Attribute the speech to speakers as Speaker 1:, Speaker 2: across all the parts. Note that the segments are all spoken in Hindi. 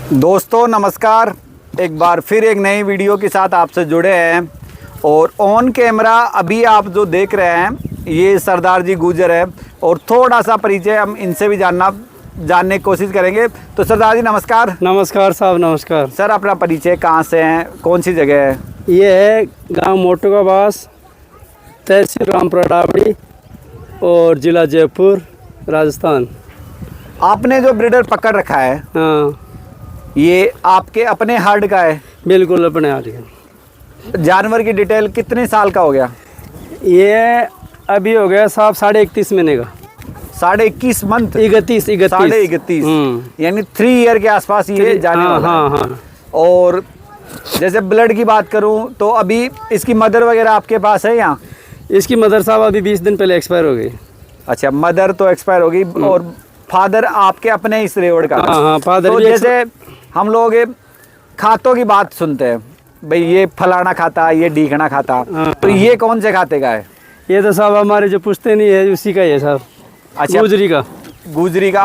Speaker 1: दोस्तों नमस्कार, एक बार फिर एक नई वीडियो के साथ आपसे जुड़े हैं और ऑन कैमरा अभी आप जो देख रहे हैं ये सरदार जी गुजर है और थोड़ा सा परिचय हम इनसे भी जानने की कोशिश करेंगे। तो सरदार जी नमस्कार।
Speaker 2: नमस्कार साहब, नमस्कार
Speaker 1: सर, अपना परिचय, कहाँ से हैं, कौन सी जगह है?
Speaker 2: ये है गांव मोटोगाबास, तहसील रामपुरा डाबड़ी और ज़िला जयपुर, राजस्थान।
Speaker 1: आपने जो ब्रीडर पकड़ रखा है,
Speaker 2: हाँ
Speaker 1: ये आपके अपने हर्ड का है?
Speaker 2: बिल्कुल अपने हाथ का।
Speaker 1: जानवर की डिटेल कितने साल का हो गया?
Speaker 2: ये अभी हो गया साहब 31.5 महीने का।
Speaker 1: 21.5 मंथ?
Speaker 2: 31
Speaker 1: 31 यानी 3 ईयर के आसपास ये जाने वाला है।
Speaker 2: हाँ।
Speaker 1: और जैसे ब्लड की बात करूं तो अभी इसकी मदर वगैरह आपके पास है यहाँ?
Speaker 2: इसकी मदर साहब अभी 20 दिन पहले एक्सपायर हो गई।
Speaker 1: अच्छा, मदर तो एक्सपायर हो गई और फादर आपके अपने इस रेवड़ का?
Speaker 2: हाँ, फादर
Speaker 1: तो
Speaker 2: भी
Speaker 1: जैसे हम लोग खातों की बात सुनते हैं, भाई ये फलाना खाता, ये ढीकना खाता, तो ये कौन से खाते का है?
Speaker 2: ये तो साहब हमारे जो पुश्तैनी है उसी का ही है साहब।
Speaker 1: अच्छा,
Speaker 2: गुजरी का।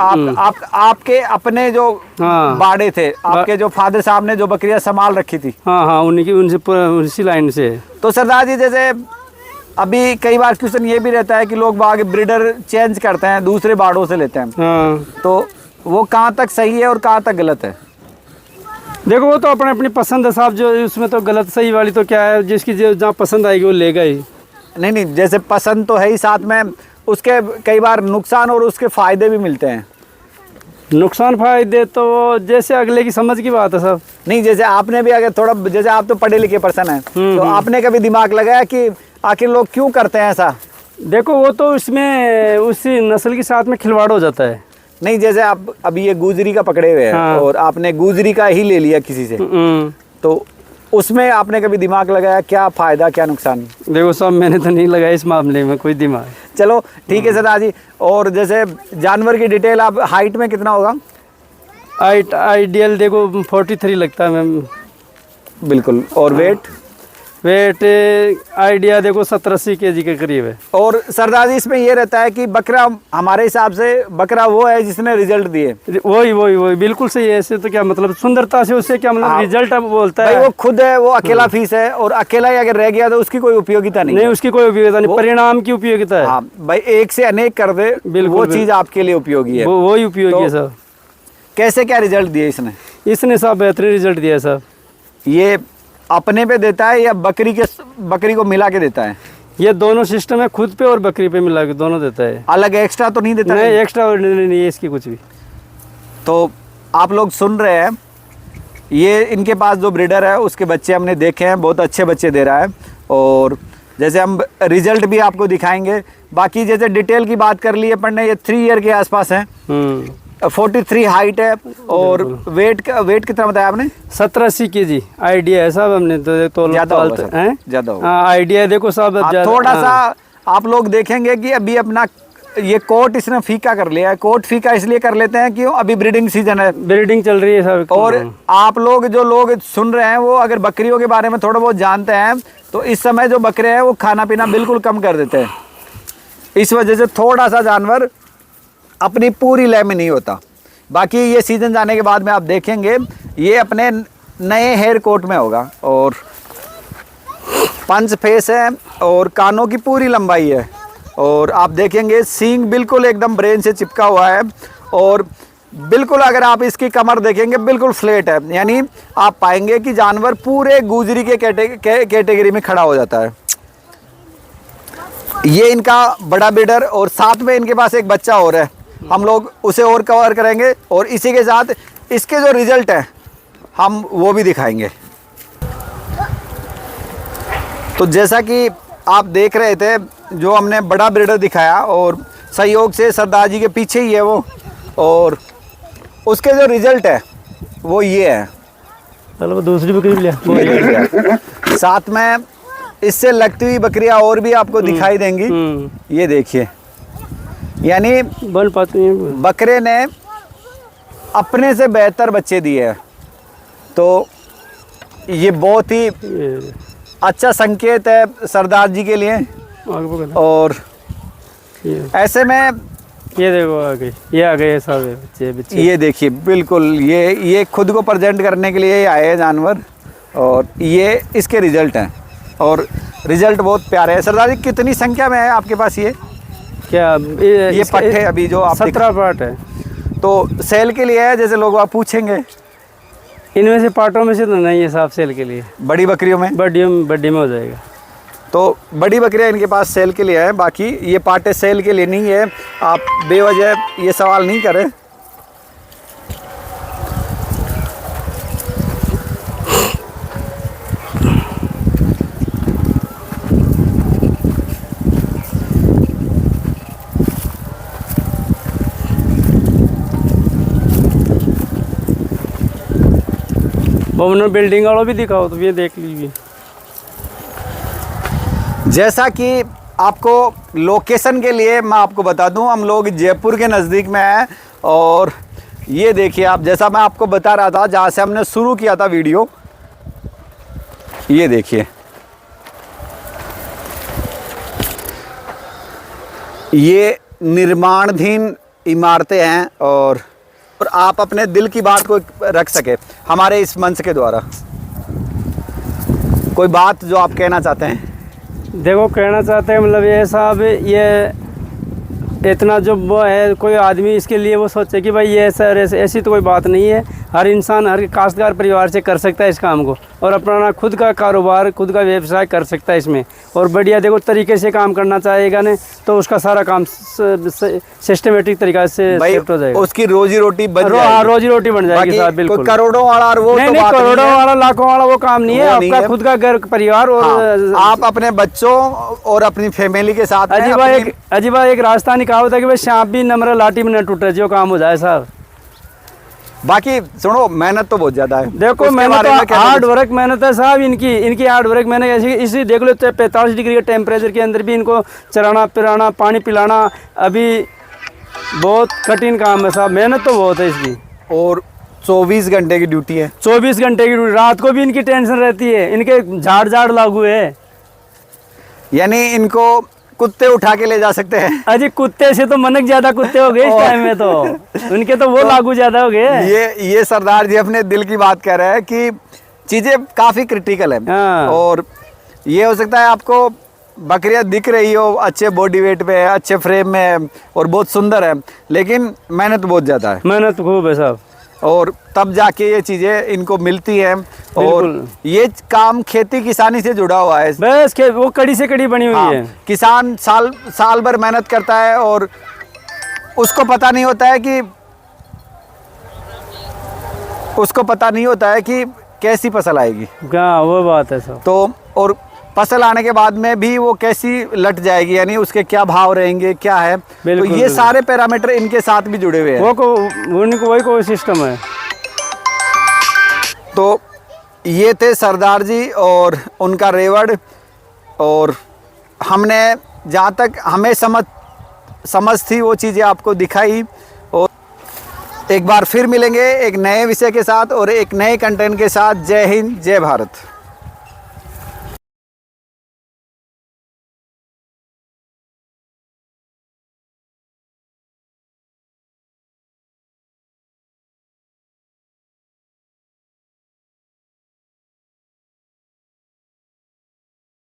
Speaker 1: आपके अपने जो बाड़े थे, आपके जो फादर साहब ने जो बकरियां संभाल रखी थी?
Speaker 2: हाँ, उसी लाइन से।
Speaker 1: तो सरदार जी, जैसे अभी कई बार क्वेश्चन ये भी रहता है कि लोग बाग ब्रीडर चेंज करते हैं, दूसरे बाड़ों से लेते हैं, तो वो कहाँ तक सही है और कहाँ तक गलत है?
Speaker 2: देखो वो तो अपनी पसंद है साहब, जो उसमें तो गलत सही वाली तो क्या है, जिसकी जो जहाँ पसंद आएगी वो लेगा ही।
Speaker 1: नहीं, जैसे पसंद तो है ही, साथ में उसके कई बार नुकसान और उसके फायदे भी मिलते हैं।
Speaker 2: नुकसान फायदे तो जैसे अगले की समझ की बात है साहब।
Speaker 1: नहीं, जैसे आपने भी अगर थोड़ा, जैसे आप तो पढ़े लिखे पर्सन हैं, तो आपने कभी दिमाग लगाया कि आखिर लोग क्यों करते हैं ऐसा?
Speaker 2: देखो वो तो इसमें उसी नस्ल के साथ में खिलवाड़ हो जाता है।
Speaker 1: नहीं, जैसे आप अभी ये गुजरी का पकड़े हुए हैं और आपने गुजरी का ही ले लिया किसी से, तो उसमें आपने कभी दिमाग लगाया क्या फायदा क्या नुकसान?
Speaker 2: देखो साहब, मैंने तो नहीं लगाया इस मामले में कोई दिमाग।
Speaker 1: चलो ठीक है सरदार जी। और जैसे जानवर की डिटेल, आप हाइट में कितना होगा?
Speaker 2: हाइट आइडियल देखो 43 लगता है मैम।
Speaker 1: बिल्कुल। और
Speaker 2: वेट आइडिया देखो 70-80 kg के करीब है।
Speaker 1: और सरदार जी, इसमें ये रहता है कि बकरा, हमारे हिसाब से बकरा वो है जिसने रिजल्ट दिए।
Speaker 2: वही बिल्कुल सही है। ऐसे तो क्या मतलब, सुंदरता से उससे क्या मतलब, रिजल्ट अब बोलता है।
Speaker 1: वो खुद है, वो अकेला फीस है और अकेला ही अगर रह गया तो उसकी कोई उपयोगिता नहीं।
Speaker 2: उसकी कोई उपयोगिता नहीं, परिणाम की उपयोगिता है।
Speaker 1: हाँ भाई, एक से अनेक कर दे, वो चीज आपके लिए उपयोगी है।
Speaker 2: वही उपयोगी है साहब।
Speaker 1: कैसे क्या रिजल्ट दिए इसने
Speaker 2: साहब? बेहतरीन रिजल्ट दिया है साहब।
Speaker 1: ये अपने पे देता है या बकरी को मिला के देता है?
Speaker 2: ये दोनों सिस्टम है, खुद पे और बकरी पे मिला के दोनों देता है।
Speaker 1: अलग एक्स्ट्रा तो नहीं देता?
Speaker 2: नहीं, एक्स्ट्रा नहीं है इसकी कुछ भी।
Speaker 1: तो आप लोग सुन रहे हैं, ये इनके पास जो ब्रीडर है उसके बच्चे हमने देखे हैं, बहुत अच्छे बच्चे दे रहा है। और जैसे हम रिजल्ट भी आपको दिखाएंगे। बाकी जैसे डिटेल की बात कर लिए अपन ने, ये 3 ईयर के आसपास है, 43 हाइट है और वेट कितना बताया आपने?
Speaker 2: 70-80 kg आइडिया है साहब। हमने तो
Speaker 1: ज्यादा होगा।
Speaker 2: आइडिया देखो साहब,
Speaker 1: थोड़ा सा आप लोग देखेंगे कि अभी अपना ये कोट इसने फीका कर लिया है। कोट फीका इसलिए कर लेते हैं क्यों? अभी ब्रीडिंग सीजन है,
Speaker 2: ब्रीडिंग चल रही है साहब।
Speaker 1: और आप लोग जो लोग सुन रहे हैं वो अगर बकरियों के बारे में थोड़ा बहुत जानते हैं तो इस समय जो बकरे हैं वो खाना पीना बिल्कुल कम कर देते हैं। इस वजह से थोड़ा सा जानवर अपनी पूरी लय में नहीं होता। बाकी ये सीजन जाने के बाद में आप देखेंगे ये अपने नए हेयर कोट में होगा। और पंच फेस है और कानों की पूरी लंबाई है और आप देखेंगे सींग बिल्कुल एकदम ब्रेन से चिपका हुआ है। और बिल्कुल अगर आप इसकी कमर देखेंगे बिल्कुल फ्लैट है, यानी आप पाएंगे कि जानवर पूरे गुजरी के कैटेगरी में खड़ा हो जाता है। ये इनका बड़ा ब्रीडर और साथ में इनके पास एक बच्चा और है, हम लोग उसे और कवर करेंगे और इसी के साथ इसके जो रिजल्ट है हम वो भी दिखाएंगे। तो जैसा कि आप देख रहे थे, जो हमने बड़ा ब्रीडर दिखाया और सहयोग से सरदार जी के पीछे ही है वो, और उसके जो रिजल्ट है वो ये है।
Speaker 2: चलो दूसरी बकरी भी लिया।
Speaker 1: साथ में इससे लगती हुई बकरियां और भी आपको दिखाई देंगी। ये देखिए, यानी
Speaker 2: बन पाती हैं।
Speaker 1: बकरे ने अपने से बेहतर बच्चे दिए हैं, तो ये बहुत ही अच्छा संकेत है सरदार जी के लिए। और ऐसे में
Speaker 2: ये देखो आ गई, ये आ गए सब बच्चे बच्चे।
Speaker 1: ये देखिए बिल्कुल ये खुद को प्रेजेंट करने के लिए ही आए हैं जानवर, और ये इसके रिजल्ट हैं, और रिजल्ट बहुत प्यारे हैं। सरदार जी कितनी संख्या में है आपके पास ये
Speaker 2: क्या
Speaker 1: ये पट्टे अभी जो आप
Speaker 2: 17 पार्ट है।
Speaker 1: तो सेल के लिए है, जैसे लोग आप पूछेंगे?
Speaker 2: इनमें से पार्टों में से तो नहीं है साहब सेल के लिए,
Speaker 1: बड़ी बकरियों में?
Speaker 2: बड्डी में हो जाएगा।
Speaker 1: तो बड़ी बकरियां इनके पास सेल के लिए है, बाकी ये पार्टे सेल के लिए नहीं है। आप बेवजह ये सवाल नहीं करें।
Speaker 2: वो बिल्डिंग वालों भी दिखाओ तो ये देख लीजिए।
Speaker 1: जैसा कि आपको लोकेशन के लिए मैं आपको बता दूं, हम लोग जयपुर के नज़दीक में हैं, और ये देखिए आप, जैसा मैं आपको बता रहा था जहाँ से हमने शुरू किया था वीडियो, ये देखिए ये निर्माणाधीन इमारतें हैं, और आप अपने दिल की बात को रख सके हमारे इस मंच के द्वारा। कोई बात जो आप कहना चाहते हैं?
Speaker 2: देखो कहना चाहते हैं मतलब ये साहब, ये इतना जो वो है, कोई आदमी इसके लिए वो सोचे कि भाई ये सर ऐसी तो कोई बात नहीं है। हर इंसान हर काश्तकार परिवार से कर सकता है इस काम को, और अपना खुद का कारोबार खुद का व्यवसाय कर सकता है इसमें, और बढ़िया देखो तरीके से काम करना चाहेगा ने तो उसका सारा काम सिस्टमेटिक तरीका से सेट हो जाएगा,
Speaker 1: उसकी रोजी रोटी बन
Speaker 2: जाएगी। रोजी रोटी बन जाएगी साहब, बिल्कुल।
Speaker 1: करोड़ों वाला वो
Speaker 2: नहीं, नहीं, करोड़ों वाला लाखों वाला वो काम नहीं है। आपका खुद का घर परिवार, और
Speaker 1: आप अपने बच्चों और अपनी फैमिली के साथ।
Speaker 2: अजीबा एक राजस्थानी कहावत है कि भाई सांप भी नमरा लाठी में न टूटे, जो काम हो जाए साहब।
Speaker 1: बाकी सुनो, मेहनत तो बहुत ज्यादा है।
Speaker 2: देखो मेहनत तो हार्ड वर्क मेहनत है साहब, इनकी हार्ड वर्क मैंने ऐसी इसी देख लो 45 डिग्री के टेम्परेचर के अंदर भी इनको चराना पिराना पानी पिलाना अभी बहुत कठिन काम है साहब, मेहनत तो बहुत है इसकी।
Speaker 1: और 24 घंटे की ड्यूटी है।
Speaker 2: 24 घंटे की ड्यूटी, रात को भी इनकी टेंशन रहती है, इनके झाड़ लागू है,
Speaker 1: यानी इनको कुत्ते उठा के ले जा सकते हैं।
Speaker 2: अजी कुत्ते से तो मनक ज्यादा कुत्ते हो गए इस टाइम में, तो उनके तो वो लागू ज्यादा हो गए।
Speaker 1: ये सरदार जी अपने दिल की बात कह रहे हैं कि चीजें काफी क्रिटिकल है।
Speaker 2: हाँ।
Speaker 1: और ये हो सकता है आपको बकरियां दिख रही हो अच्छे बॉडी वेट पे, अच्छे फ्रेम में, और बहुत सुंदर है, लेकिन मेहनत बहुत ज्यादा है।
Speaker 2: मेहनत खूब है साहब, और
Speaker 1: तब जाके ये चीजें इनको मिलती हैं। और ये काम खेती किसानी से जुड़ा हुआ है,
Speaker 2: बस वो कड़ी से कड़ी बनी हुई है।
Speaker 1: किसान साल भर मेहनत करता है, और उसको पता नहीं होता है कि कैसी फसल आएगी।
Speaker 2: हाँ वो बात है सब।
Speaker 1: तो और फसल आने के बाद में भी वो कैसी लट जाएगी, यानी उसके क्या भाव रहेंगे, क्या है, तो ये सारे पैरामीटर इनके साथ भी जुड़े हुए हैं।
Speaker 2: वही कोई सिस्टम है।
Speaker 1: तो ये थे सरदार जी और उनका रेवड़, और हमने जहाँ तक हमें समझ थी वो चीज़ें आपको दिखाई। और एक बार फिर मिलेंगे एक नए विषय के साथ और एक नए कंटेंट के साथ। जय हिंद, जय भारत।